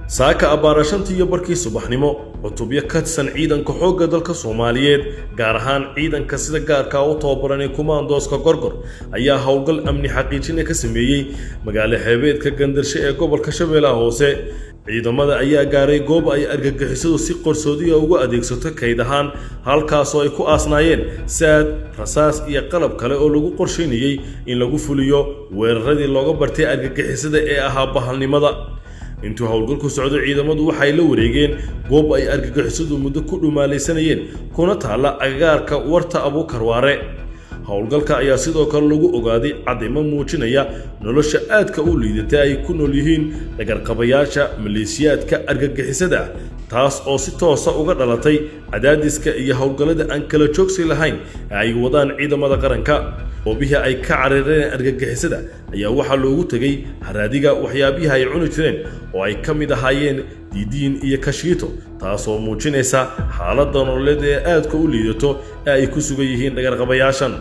saaka abaarashantii iyo barkii subaxnimo cutubyo ka tirsan ciidanka xoogga dalka Soomaaliyeed gaar ahaan ciidanka sida gaarka u tababaran Kumaandooska Gorgor ayaa howlgal amni xaqiijin ka sameeyay magaalo xeebeedka Gandarshe ee gobolka Shabeellaha Hoose. ciidamada ayaa gaaray goob ay argagixisadu si qarsoodi ah ugu adeegsato kayd ahaan halkaas oo ay ku aasnaayeen saad rasaas iyo qalab kale oo lagu qorsheynayay in lagu fuliyo weeraradii looga bartay argagixisada ee ahaa bahalnimada. intuu howlgalku socdo ciidamadu waxay la wareegeen goob ay argagixisadu muddo ku dhumaalaysanayeen kuna taala agagaarka warta Abuukar Waare. howlgalka ayaa sidoo kale lagu ogaaday cadeymo muujinaya nolosha aadka u liidata ay ku nool yihiin dhagarqabayaasha maleeshiyaadka argagixisada taas oo si toos ah uga dhalatay cadaadiska iyo howlgallada aan kala joogsi lahayn ay wadaan ciidamada qaranka. oobihii ay ka carareen argagixisada ayaa waxa loogu tagay haraadiga waxyaabaha ay cuni jireen oo ay ka mid ahaayeen diidiin iyo kashiito taas oo muujinaysa xaaladda nololeed ee aadka u liidato ee ay ku sugan yihiin dhagarqabayaashan.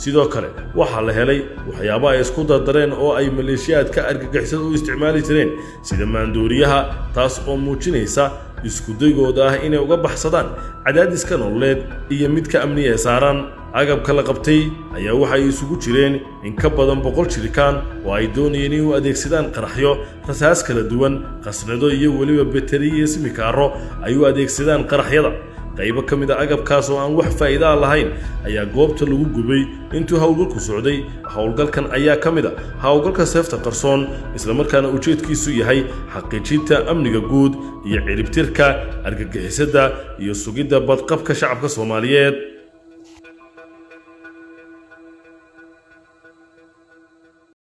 sidoo kale waxa la helay waxyaabaha ay isku dardareen oo ay maleeshiyaadka argagixisada u isticmaali jireen sida maandooriyaha taas oo muujinaysa isku daygooda ah inay uga baxsadaan cadaadiska nololeed iyo midka amni ee saaran. agabka la qabtay ayaa waxa ay isugu jireen in ka badan 100 shirikaan oo ay doonayeen inay u adeegsadaan qaraxyo rasaas kala duwan qasnado iyo waliba bateriyo simikaaro ay u adeegsadaan qaraxyada. qaybo ka mid ah agabkaas oo aan wax faa'iido lahayn ayaa goobta lagu gubay intuu howlgalku socday. howlgalkan ayaa ka mid ah howlgalka seefta qarsoon isla markaana ujeedkiisu yahay xaqiijinta amniga guud iyo ciribtirka argagixisada iyo sugidda badqabka shacabka Soomaaliyeed.